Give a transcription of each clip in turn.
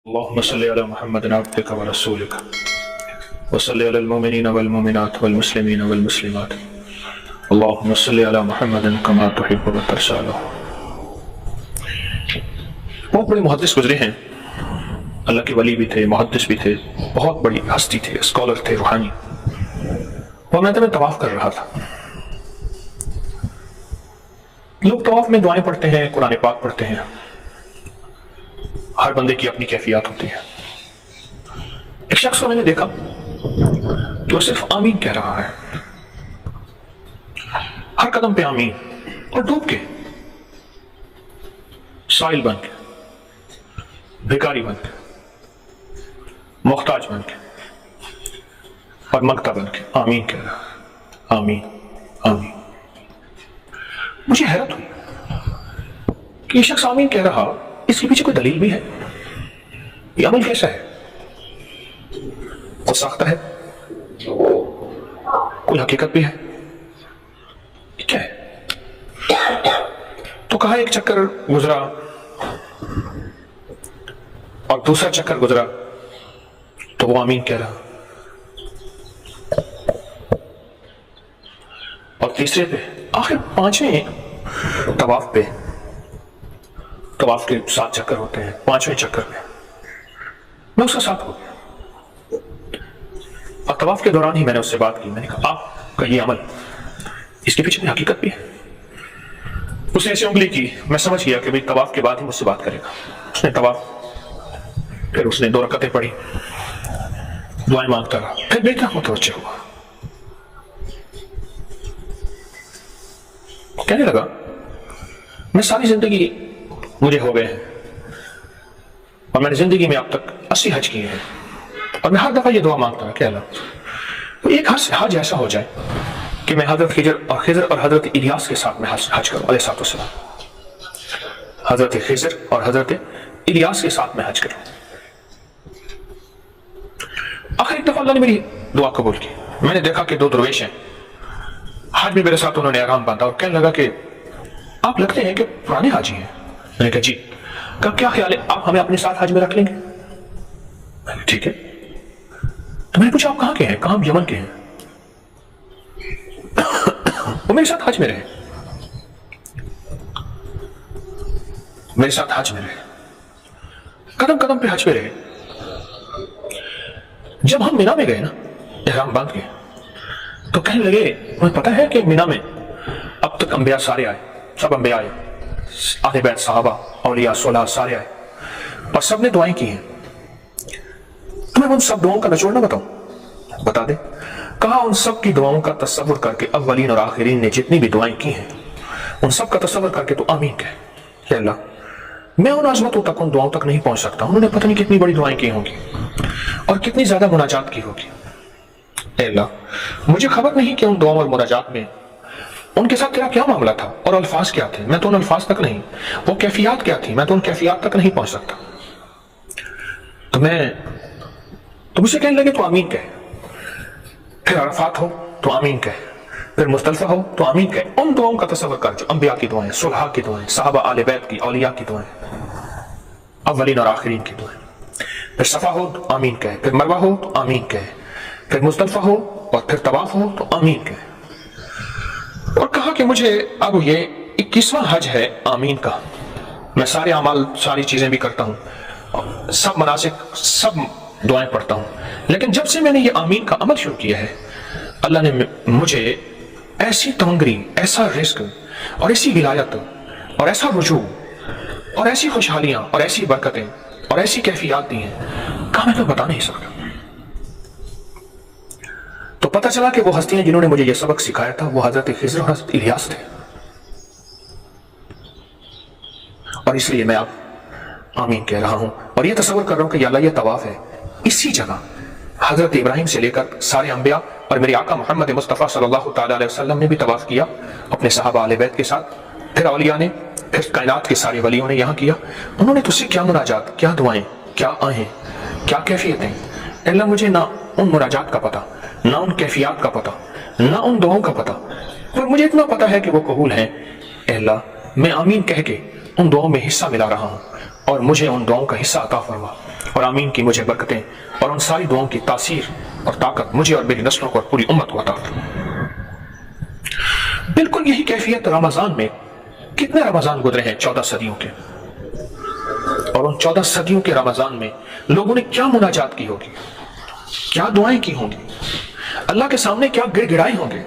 اللهم صل على محمد عبدك ورسولك وصل على المؤمنين والمؤمنات والمسلمين والمسلمات اللهم صل على محمد كما تحب وترضى. बहुत बड़े मुहद्दिस गुजरे हैं, अल्लाह के वली भी थे, मुहद्दिस भी थे, बहुत बड़ी हस्ती थे, स्कॉलर थे, रूहानी. और मैं तवाफ कर रहा था. लोग तवाफ में दुआएं पढ़ते हैं, कुरान पाक पढ़ते हैं. हर बंदे की अपनी कैफियत होती है. एक शख्स को मैंने देखा कि वो सिर्फ आमीन कह रहा है, हर कदम पे आमीन, और डूब के, साइल बन के, भिखारी बन के, मोहताज बन के और मंगता बन के आमीन कह रहा है. आमीन आमीन. मुझे हैरत हुई कि ये शख्स आमीन कह रहा, इसके पीछे कोई दलील भी है? ये अमल कैसा है? खुद साख्ता है? कोई हकीकत भी है? क्या है? तो कहा एक चक्कर गुजरा और दूसरा चक्कर गुजरा तो वो आमीन कह रहा, और तीसरे पे, आखिर पांचवें तवाफ पे, तवाफ के 7 चक्कर होते हैं, 5वें चक्कर में मैं उसका साथ हो गया. और तवाफ के दौरान ही मैंने उससे बात की. मैंने कहा आपका ये अमल, इसके पीछे हकीकत भी है? उसने ऐसी उंगली की, मैं समझ गया कि भाई तवाफ के बाद ही मुझसे बात करेगा. उसने तवाफ, फिर उसने 2 रकातें पढ़ी, दुआएं मांगता रहा, फिर बेटा मुतवज्जह हुआ. कहने लगा मैं सारी जिंदगी मुझे हो गए हैं और मैंने जिंदगी में अब तक 80 हज किए हैं, और मैं हर दफा ये दुआ मांगता हूं कि अल्लाह, तो एक हज ऐसा हो जाए कि मैं हजरत खिजर और हजरत इलियास के साथ में हज करूं. अलैहिस्सलाम, हजरत खिजर और हजरत इलियास के साथ में हज करूं. आखिर एक दफा अल्लाह ने मेरी दुआ कबूल की. मैंने देखा कि 2 दरवेश हैं, हज में मेरे साथ उन्होंने आराम बांधा और कहने लगा कि आप लगते हैं कि पुराने हाजी हैं. मैंने कहा जी. कहा क्या ख्याल है, आप हमें अपने साथ हज में रख लेंगे? ठीक है. तो मैंने पूछा आप कहां के हैं? कहां? यमन के हैं. वो मेरे साथ हज में रहे, मेरे साथ हज में रहे, कदम कदम पे हज में रहे. जब हम मीना में गए ना, इहराम बांध के, तो कहने लगे तुम्हें पता है कि मीना में अब तक अंबिया सारे आए, सब अंबिया आए, आले बैत साहबा औलिया सोलह सारे आए, और सबने दुआएं की हैं. तुम्हें उन सब दुआओं का निचोड़ ना बताऊं? बता दे. कहा उन सब की दुआओं का तस्वुर करके अव्वलीन और आखिरीन ने जितनी भी दुआएं की हैं, उन सब का तस्वुर करके तो आमीन कह. हे अल्लाह, मैं उन अजमतों तक, उन दुआओं तक नहीं पहुंच सकता. उन्होंने पता नहीं कितनी बड़ी दुआएं की होंगी और कितनी ज्यादा मुनाजात की होगी. हे अल्लाह, मुझे खबर नहीं कि उन दुआओं और मुनाजात में उनके साथ तेरा क्या मामला था और अल्फाज क्या थे. मैं तो उन अल्फाज तक नहीं, वो कैफियत क्या थी, मैं तो उन कैफियत तक नहीं पहुंच सकता. तो मुझसे कहने लगे तो आमीन कह. फिर अरफात हो तो आमीन कह, फिर मुस्तल्फा हो तो आमीन कह. उन दुआओं का तस्वर कर जो अंबिया की दुआएं, सुलहा की दुआएं, साहबा आले बैत की, औलिया की दुआएं, अव्वलीन और आखिरीन की दुआएं. फिर सफा हो तो आमीन कह, फिर मरवा हो तो आमीन कह, फिर मुस्तल्फा हो और फिर तवाफ हो तो आमीन कह. और कहा कि मुझे अब ये 21वां हज है आमीन का. मैं सारे अमाल, सारी चीजें भी करता हूँ, सब मनासिक, सब दुआएं पढ़ता हूँ, लेकिन जब से मैंने ये आमीन का अमल शुरू किया है, अल्लाह ने मुझे ऐसी तमंगरी, ऐसा रिस्क और ऐसी विलायत और ऐसा रुजू और ऐसी खुशहालियां और ऐसी बरकतें और ऐसी कैफियत दी हैं, कहा मैं तो बता नहीं सकता. तो पता चला कि वो हस्तियां जिन्होंने मुझे ये सबक सिखाया था, वो हजरत खिजर और हजरत इलियास थे. और इसलिए मैं अब आमीन कह रहा हूं और ये तसव्वुर कर रहा हूं कि अल्लाह, ये तवाफ है, इसी जगह हजरत इब्राहिम से लेकर सारे अंबिया और मेरे आका मोहम्मद मुस्तफ़ा सल्लल्लाहु तआला अलैहि वसल्लम ने भी तवाफ किया अपने सहाबा आले बैत के साथ. फिर औलिया ने, फिर कायनात के सारे वलियों ने यहाँ किया. उन्होंने तुझसे क्या मुनाजात, क्या दुआएं, क्या आहें, क्या कैफियतें. अल्लाह, मुझे ना उन मुनाजात का पता, ना उन कैफियत का पता, ना उन दुआओं का पता, पर मुझे इतना पता है कि वो कबूल हैं. अल्लाह, मैं आमीन कह के उन दुआओं में हिस्सा मिला रहा हूं और मुझे उन दुआओं का हिस्सा अता फरमा. اور آمین کی مجھے برکتیں اور ان ساری دعاؤں کی تاثیر اور طاقت مجھے اور میری نسلوں کو اور پوری امت کو عطا فرما۔ بالکل یہی کیفیت رمضان میں، کتنے رمضان گزرے ہیں 14 صدیوں کے، اور ان 14 صدیوں کے رمضان میں لوگوں نے کیا مناجات کی ہوگی، کیا دعائیں کی ہوں گی، اللہ کے سامنے کیا گڑ گڑائے ہوں گے،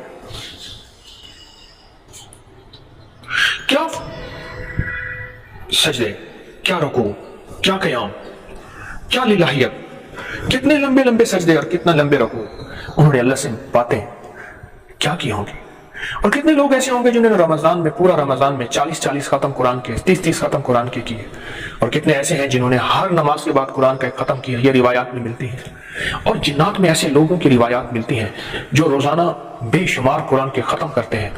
کیا سجدے، کیا رکوع، کیا قیام، کیا للہیت، کتنے لمبے لمبے سجدے اور کتنا لمبے رکوع انہوں نے اللہ سے باتیں کیا کی ہوں گی۔ اور کتنے لوگ ایسے ہوں گے جنہوں نے رمضان میں، پورا رمضان میں 40 ختم قرآن کے، 30 ختم قرآن کے کیے، اور کتنے ایسے ہیں جنہوں نے ہر نماز کے بعد قرآن کا ایک ختم کیا۔ یہ روایات میں ملتی ہیں، اور جنات میں ایسے لوگوں کی روایات ملتی ہیں جو روزانہ بے شمار قرآن کے ختم کرتے ہیں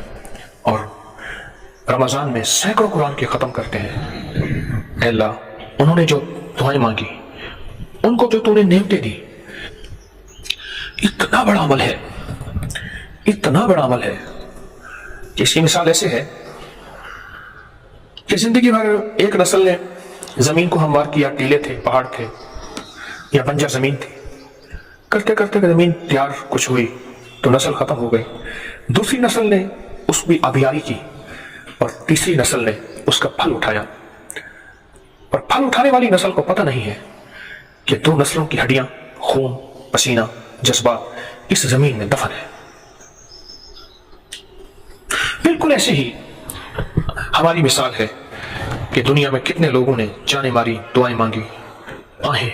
اور رمضان میں سینکڑوں قرآن کے ختم کرتے ہیں۔ اے اللہ، انہوں نے جو دعائیں مانگی، ان کو جو تو نے نعمتیں دی، اتنا بڑا عمل ہے، اتنا بڑا عمل ہے۔ اس کی مثال ایسے ہے کہ زندگی بھر ایک نسل نے زمین کو ہموار کیا، ٹیلے تھے، پہاڑ تھے یا بنجر زمین تھی، کرتے کرتے زمین تیار کچھ ہوئی تو نسل ختم ہو گئی، دوسری نسل نے اس کی آبیاری کی، اور تیسری نسل نے اس کا پھل اٹھایا، اور پھل اٹھانے والی نسل کو پتہ نہیں ہے کہ دو نسلوں کی ہڈیاں، خون، پسینہ، جذبات اس زمین میں دفن ہے۔ بالکل ایسے ہی ہماری مثال ہے کہ دنیا میں کتنے لوگوں نے جانے ماری دعائیں مانگی، آہیں،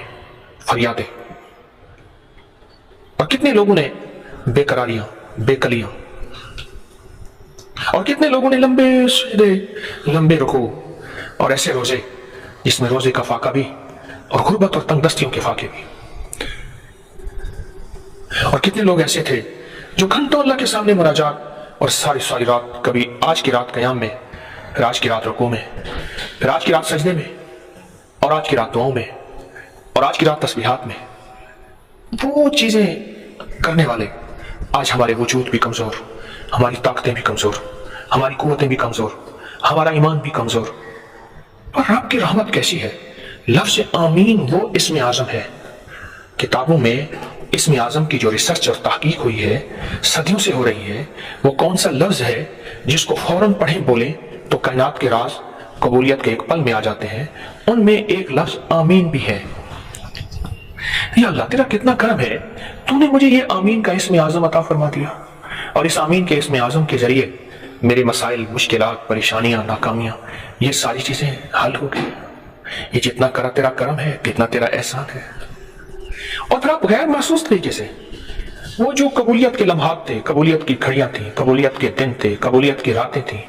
فریادیں، اور کتنے لوگوں نے بے قراریاں، بے کلیاں، اور کتنے لوگوں نے لمبے سجدے، لمبے رکوع، اور ایسے روزے جس میں روزے کا فاقہ بھی اور غربت اور تنگ دستیوں کے فاقے بھی، اور کتنے لوگ ایسے تھے جو گھنٹوں اللہ کے سامنے مناجات اور ساری رات، کبھی آج کی رات قیام میں، پھر آج کی رات رکوع میں، پھر آج کی رات سجدے میں، اور آج کی رات دعاؤں میں، اور آج کی رات تسبیحات میں، وہ چیزیں کرنے والے آج ہمارے وجود بھی کمزور، ہماری طاقتیں بھی کمزور، ہماری قوتیں بھی کمزور، ہمارا ایمان بھی کمزور۔ اور رب کی رحمت کیسی ہے، لفظ آمین وہ اسم اعظم ہے۔ کتابوں میں اسم اعظم کی جو ریسرچ اور تحقیق ہوئی ہے، صدیوں سے ہو رہی ہے، وہ کون سا لفظ ہے جس کو فوراً پڑھیں بولیں تو کائنات کے راز قبولیت کے ایک پل میں آ جاتے ہیں، ان میں ایک لفظ آمین بھی ہے۔ یا اللہ، تیرا کتنا کرم ہے، تو نے مجھے یہ آمین کا اسم اعظم عطا فرما دیا، اور اس آمین کے اسم اعظم کے ذریعے میرے مسائل، مشکلات، پریشانیاں، ناکامیاں، یہ ساری چیزیں حل ہو گئی۔ یہ جتنا تیرا کرم ہے، کتنا تیرا احسان ہے۔ اور پھر آپ غیر محسوس طریقے سے وہ جو قبولیت کے لمحات تھے، قبولیت کی گھڑیاں تھیں، قبولیت کے دن تھے، قبولیت کی راتیں تھیں،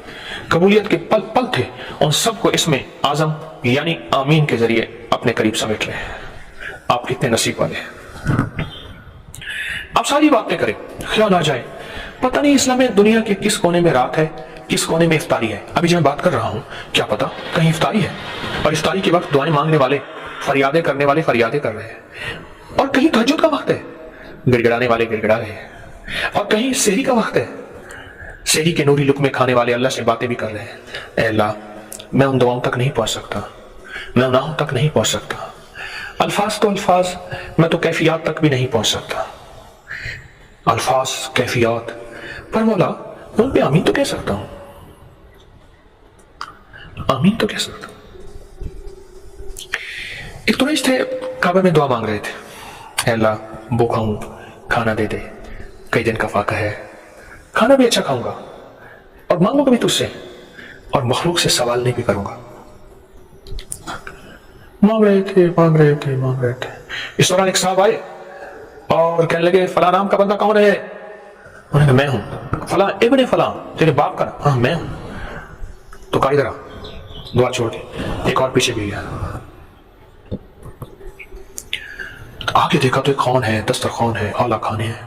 قبولیت کے پل پل تھے، ان سب کو اسم اعظم یعنی آمین کے ذریعے اپنے قریب سمیٹ رہے ہیں۔ آپ کتنے نصیب والے ہیں۔ آپ ساری باتیں کریں، خیال آ جائے پتہ نہیں اس لمحے دنیا کے کس کونے میں رات ہے، کس کونے میں افطاری ہے۔ ابھی جو میں بات کر رہا ہوں، کیا پتا کہیں افطاری ہے، اور افطاری کے وقت دعائیں مانگنے والے، فریادیں کرنے والے فریادیں کر رہے ہیں، اور کہیں تہجد کا وقت ہے، گڑ گڑانے والے گڑ گڑا رہے ہیں، اور کہیں سحری کا وقت ہے، سحری کے نوری لقمے کھانے والے اللہ سے باتیں بھی کر رہے ہیں۔ اے اللہ، میں ان دعاؤں تک نہیں پہنچ سکتا، میں ان آہوں تک نہیں پہنچ سکتا، الفاظ تو الفاظ، میں تو کیفیات تک بھی نہیں پہنچ سکتا، الفاظ، کیفیات، پر مولا میں ان پہ آمین تو کہہ سکتا ہوں، آمین تو کہہ سکتا ہوں۔ ایک قریش تھے، کعبہ میں دعا مانگ رہے تھے، اے اللہ بھوکا ہوں، کھانا دے دے، کئی دن کا فاقہ ہے، کھانا بھی اچھا کھاؤں گا، اور مانگوں گا بھی تجھ سے، اور مخلوق سے سوال نہیں بھی کروں گا۔ مانگ رہے تھے۔ اس دوران ایک صاحب آئے اور کہنے لگے فلاں نام کا بندہ کون ہے؟ انہوں نے کہا میں ہوں، فلاں ابن فلاں، تیرے باپ کا نام؟ ہاں میں ہوں۔ تو کہا ادھر آ، دعا چھوڑ دی، ایک اور پیچھے بھی گیا، آگے دیکھا تو ایک خون ہے، دسترخوان ہے، اعلیٰ کھانے ہیں،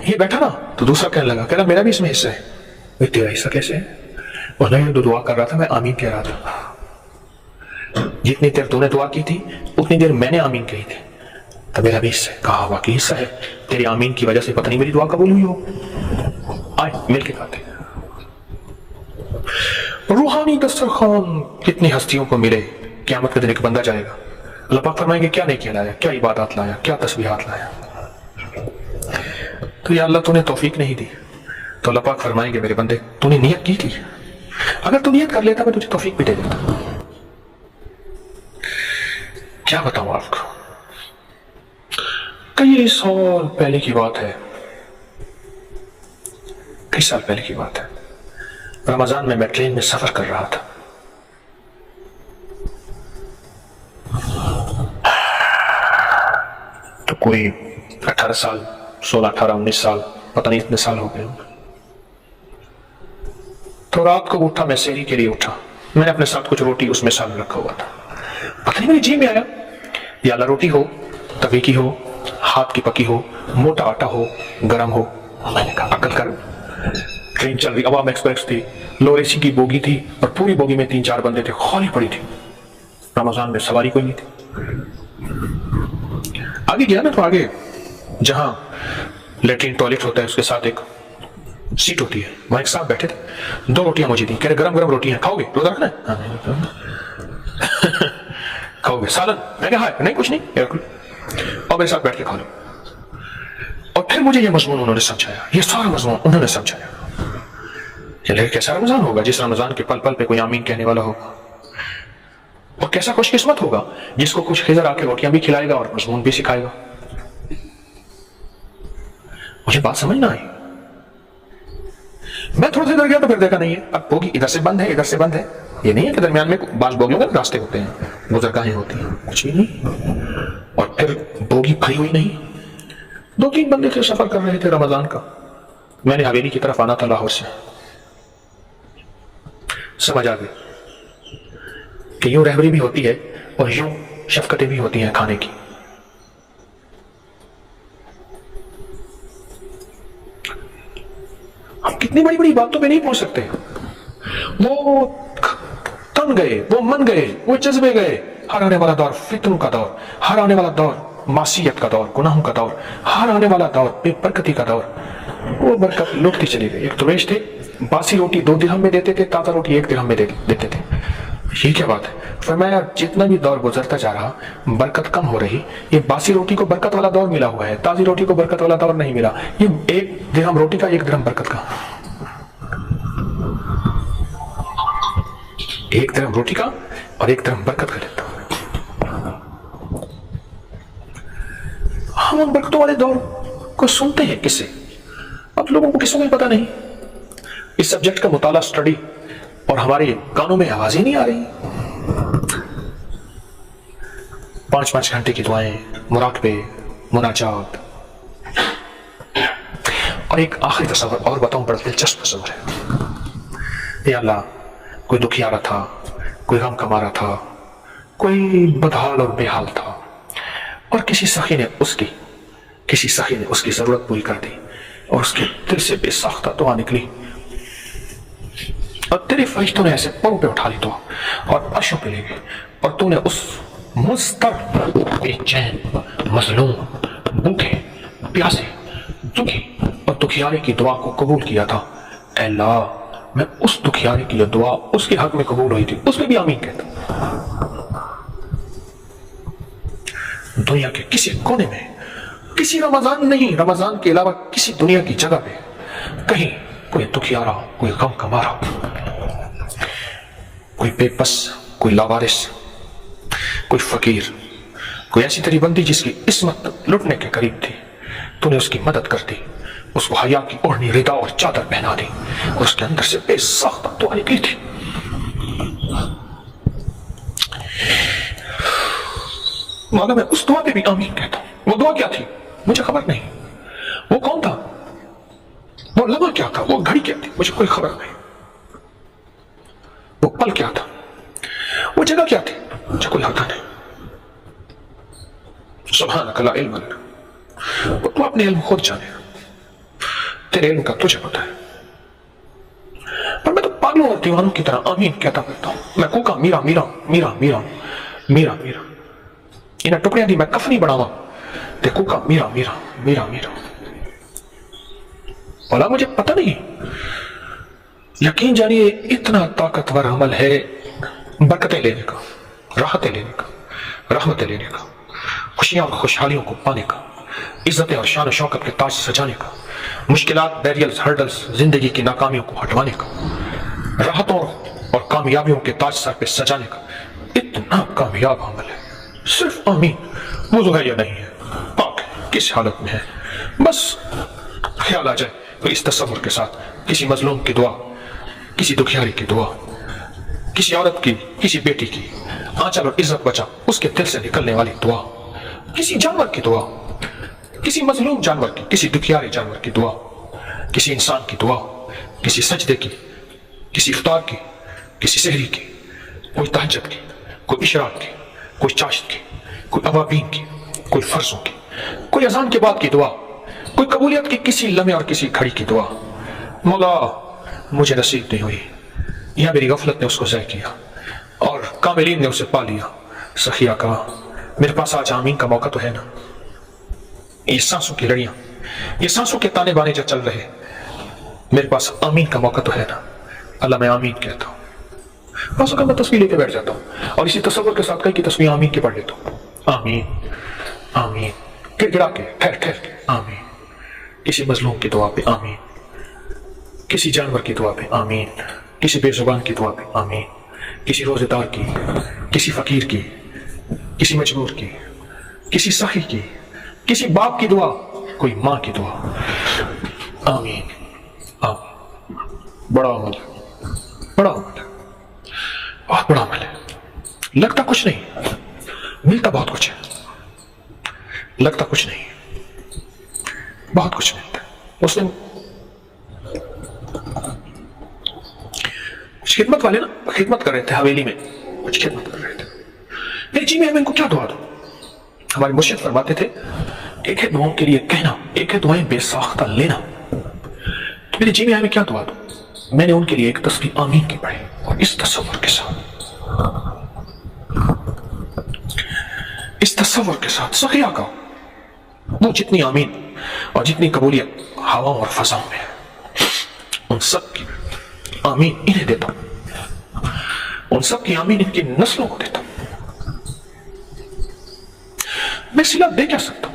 یہ بیٹھا نا، تو دوسرا کہنے لگا، کہہ رہا میرا بھی اس میں حصہ ہے۔ تیرا حصہ کیسے ہے؟ اور نہیں، جو دعا کر رہا تھا میں آمین کہہ رہا تھا، جتنی دیر تو نے دعا کی تھی اتنی دیر میں نے آمین کہی تھی، تو میرا بھی حصہ ہے۔ کہا واقعی حصہ ہے، تیری آمین کی وجہ سے پتہ نہیں میری دعا قبول ہوئی ہو۔ آئے مل کے کھاتے۔ روحانی دسترخوان کتنی ہستیوں کو ملے، قیامت کے دن ایک بندہ جائے گا، अल्लाह पाक फरमाएंगे क्या नहीं लाया, क्या इबादत लाया, क्या तस्बीहात लाया। तो या अल्लाह तूने तौफीक नहीं दी, तो अल्लाह पाक फरमाएंगे मेरे बंदे तूने नियत की थी, अगर तू नियत कर लेता मैं तुझे तौफीक भी दे देता। क्या बताऊं आपको, कई साल पहले की बात है, कई साल पहले की बात है। रमजान में मैं ट्रेन में सफर कर रहा था। तो कोई 18 साल, 16, 18, 19 साल, पता नहीं इतने साल हो गए होंगे। तो रात को उठा, मैं सेहरी के लिए उठा, मैंने अपने साथ कुछ रोटी उसमें सालन रखा हुआ था। पता नहीं मेरे जी में आया, या अल्लाह रोटी हो, तवे की हो, हाथ की पकी हो, मोटा आटा हो, गरम हो। मैंने कहा अकल कर, ट्रेन चल रही, अवाम एक्सप्रेस थी, लो एसी की बोगी थी और पूरी बोगी में 3-4 बंदे थे, खाली पड़ी थी। रमजान में सवारी कोई नहीं थी। आगे गया ना तो आगे जहां लेटरिन टॉयलेट होता है उसके साथ एक सीट होती है, वहां एक साहब बैठे थे। 2 रोटियां मुझे दी, कह रहे गरम गरम रोटियां खाओगे, रोजा रखना है? खाओगे सालन? मैं कहा नहीं कुछ नहीं, और मेरे साथ बैठ के खा लो। और फिर मुझे ये मजमून उन्होंने समझाया, ये सारा मजमून उन्होंने समझाया। लेकिन कैसा रमजान होगा जिस रमजान के पल पल पे कोई आमीन कहने वाला होगा, और कैसा खुशकिस्मत होगा जिसको कुछ खिजर आके रोटियां भी खिलाएगा और मजमून भी सिखाएगा। मुझे बात समझ ना आई। मैं थोड़ा सा इधर गया तो फिर देखा नहीं है, अब बोगी इधर से बंद है, इधर से बंद है। ये नहीं है कि दरमियान में बाज बोगियों के रास्ते होते हैं, गुजरगाहें होती हैं, कुछ भी नहीं। और फिर बोगी भरी हुई नहीं। 2-3 बंदे थे, सफर कर रहे थे रमजान का। मैंने हवेली की तरफ आना था लाहौर से। समझ आ गई कि यूं रहबरी भी होती है और यूं शफकतें भी होती हैं खाने की। हम कितनी बड़ी बड़ी बातों पे नहीं पहुंच सकते। वो तन गए, वो मन गए, वो जज्बे गए। हर आने वाला दौर फितरों का दौर, हर आने वाला दौर मासियत का दौर, गुनाहों का दौर, हर आने वाला दौर बेबरकती का दौर। वो बरकत लुटती चली गई। एक तुरेश थे, बासी रोटी 2 दिरहम में देते थे, ताज़ा रोटी 1 दिरहम में देते थे। ये क्या बात है? फरमाया जितना भी दौर गुजरता जा रहा बरकत कम हो रही। ये बासी रोटी को बरकत वाला दौर मिला हुआ है, ताज़ी रोटी को बरकत वाला दौर नहीं मिला। ये 1 दिरहम रोटी का, 1 दिरहम बरकत का। 1 दिरहम रोटी का और 1 दिरहम बरकत का देता। हम उन बरकतों वाले दौर को सुनते हैं किससे? अब लोगों को किसी को पता नहीं। इस सब्जेक्ट का मुताला, स्टडी, और हमारे कानों में आवाज ही नहीं आ रही। 5-5 घंटे की दुआएं, मुराकबे, मुनाजात, और एक आखिरी तस्वर और बताऊं, बड़ा दिलचस्प तस्वर है। या अल्लाह, कोई दुखियारा था, कोई गम कमा रहा था, कोई बदहाल और बेहाल था, और किसी सखी ने उसकी जरूरत पूरी कर दी, और उसके दिल से बेसाख्ता दुआ निकली, और तेरे फरिश्तों ने ऐसे परों पे उठा ली दुआ और अर्शों पे ले गए, और तूने उस मुस्तर, बेचैन, मजलूम, भूखे, प्यासे, दुखी और दुखियारे की दुआ को कबूल किया था। अल्लाह, मैं उस दुखियारे की जो दुआ उसके हक में कबूल हुई थी उस पर भी आमीन कहता। दुनिया के किसी कोने में, किसी रमजान नहीं, रमजान के अलावा किसी दुनिया की जगह पे कहीं कोई दुखियारा, कोई गम कमा रहा, कोई बेबस, कोई लावारिस, कोई फकीर, कोई ऐसी तेरी बंदी जिसकी इस्मत लुटने के करीब थी, तूने उसकी मदद कर दी, उसको हया की ओढ़नी, रिदा और चादर पहना दी, और उसके अंदर से बेसाख्ता दुआ निकली थी। मौला, मैं उस दुआ पे भी आमीन कहता हूं। वो दुआ क्या थी मुझे खबर नहीं, वो कौन था, वो लम्हा क्या था, वो घड़ी क्या थी, मुझे कोई खबर नहीं। वो पल क्या था, वो जगह क्या थी, मुझे कोई पता नहीं। सुब्हानक ला इल्म लना, वो तू अपने इल्म खुद जाने, तेरे इल्म का तुझे पता है। पर मैं तो पागलों और दीवानों की तरह आमीन कहता करता हूं। मैं कूका मीरा मीरा मीरा मीरा मीरा मीरा, इन्हें टुकड़ियां दी मैं कफनी बनावा, ते कूका मीरा मीरा मीरा मीरा। बोला मुझे पता नहीं, यकीन जानिए इतना ताकतवर अमल है बरकतें लेने का, राहतें लेने का, رحمتیں لینے کا، خوشیاں اور خوشحالیوں کو پانے کا، عزتیں اور شان و شوکت کے تاج سجانے کا، مشکلات، بیریئرز، ہرڈلز، زندگی کی ناکامیوں کو ہٹوانے کا، راحتوں اور کامیابیوں کے تاج سر پہ سجانے کا اتنا کامیاب عمل ہے۔ صرف آمین وضو ہے یا نہیں ہے، پاک ہے، کس حالت میں ہے، بس خیال آ جائے تو اس تصور کے ساتھ کسی مظلوم کی دعا، کسی دکھیاری کی دعا، کسی عورت کی، کسی بیٹی کی آنچل اور عزت بچا اس کے دل سے نکلنے والی دعا، کسی جانور کی دعا، کسی مظلوم جانور کی، کسی دکھیارے جانور کی دعا، کسی انسان کی دعا، کسی سجدے کی، کسی افطار کی، کسی سحری کی، کوئی تہجد کی، کوئی اشراق کی، کوئی چاشت کی، کوئی اوابین کی، کوئی فرضوں کی، کوئی اذان کے بعد کی دعا، کوئی قبولیت کی کسی لمحے اور کسی گھڑی کی دعا۔ مولا مجھے نصیب نہیں ہوئی یا میری غفلت نے اس کو ضائع کیا اور کاملین نے اسے پا لیا۔ سخیہ کہا میرے پاس آج آمین کا موقع تو ہے نا، یہ سانسوں کی لڑیاں، یہ سانسوں کے تانے بانے جو چل رہے، میرے پاس آمین کا موقع تو ہے نا۔ اللہ میں آمین کہتا ہوں، بس اگر میں تصویر لے کے بیٹھ جاتا ہوں اور اسی تصور کے ساتھ کئی کی تصویر آمین کی پڑھ لیتا ہوں، آمین آمین، گڑ گڑا کے ٹھہر ٹھہر کے آمین، کسی مظلوم کی دعا پہ آمین، کسی جانور کی دعا پہ آمین، کسی بے زبان کی دعا پہ آمین، کسی روزے دار کی، کسی فقیر کی، کسی مجبور کی، کسی سخی کی، کسی باپ کی دعا، کوئی ماں کی دعا، آمین آمین۔ بڑا عمل ہے، بڑا عمل ہے، بہت بڑا عمل ہے۔ لگتا کچھ نہیں، ملتا بہت کچھ ہے، لگتا کچھ نہیں، بہت کچھ ملتا ہے۔ اس دن کچھ خدمت والے نا خدمت کر رہے تھے حویلی میں، کچھ خدمت کر رہے تھے، میرے جی میں ان کو کیا دعا دوں؟ ہمارے مرشد فرماتے تھے ایک ہے دعاؤں کے لیے کہنا، ایک ہے دعائیں بے ساختہ لینا۔ تو میرے جی میں کیا دعا دوں؟ میں نے ان کے لیے ایک تصویر آمین کی پڑھی اور اس تصور کے ساتھ، اس تصور کے ساتھ سخیہ کا وہ جتنی آمین اور جتنی قبولیت ہواؤں اور فضاؤں میں ہے، ان سب کی آمین انہیں دیتا ہوں، ان سب کی آمین ان کی نسلوں کو دیتا ہوں۔ میں صلہ دے کیا سکتا ہوں؟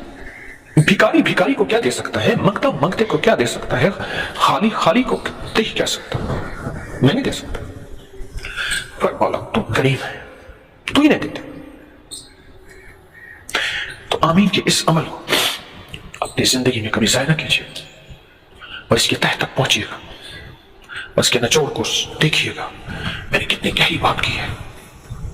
بھکاری بھکاری کو کیا دے سکتا ہے؟ منگتا منگتے کو کیا دے سکتا ہے؟ خالی خالی کو دے کیا سکتا ہوں؟ میں نہیں دے سکتا، پر مولا تو کریم ہے، تو ہی نہیں دیتے۔ تو آمین کے اس عمل کو اپنی زندگی میں کبھی ضائع نہ کیجیے اور اس کے تہ تک پہنچیے گا، اس کے نچوڑ کو دیکھیے گا میں نے کتنی گہری بات کی ہے۔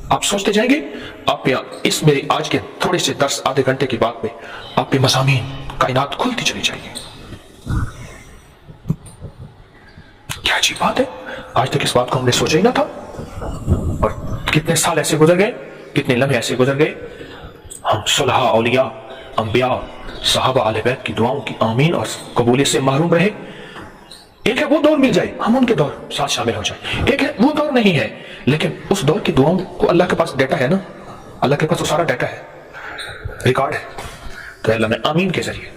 آپ سوچتے جائیں گے، آپ اس میرے آج کے تھوڑے سے درس آدھے گھنٹے کی بات پہ آپ کے مضامین کائنات کھلتی چلی جائے گی۔ کیا عجیب بات ہے، آج تک اس بات کو ہم نے سوچا ہی نہ تھا، اور کتنے سال ایسے گزر گئے، کتنے لمحے ایسے گزر گئے، ہم صلحاء، اولیاء، انبیاء، صحابہ، اہل بیت کی دعاؤں کی آمین اور قبولیت سے محروم رہے۔ ایک ہے وہ دور مل جائے، ہم ان کے دور ساتھ شامل ہو جائیں، ایک ہے وہ دور نہیں ہے، لیکن اس دور کی دعاؤں کو اللہ کے پاس ڈیٹا ہے نا، اللہ کے پاس وہ سارا ڈیٹا ہے، ریکارڈ ہے۔ تو اللہ میں آمین کے ذریعے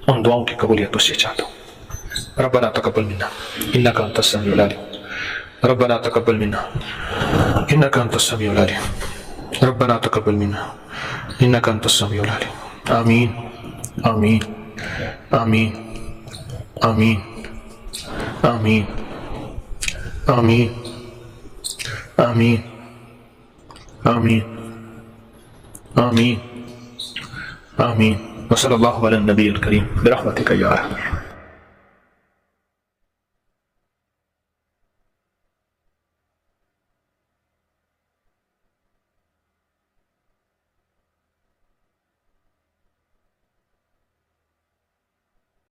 ان دعاؤں کی قبولیت اس سے چاہتا ہوں۔ ربنا تقبل منا انک انت السمیع العلیم، ربنا تقبل منا انک انت السمیع العلیم، ربنا تقبل منا انک انت السمیع العلیم۔ آمین آمین آمین آمین آمین آمین آمین آمین آمین آمین۔ وصلی اللہ علی النبی الکریم برحمتک یا ارحم۔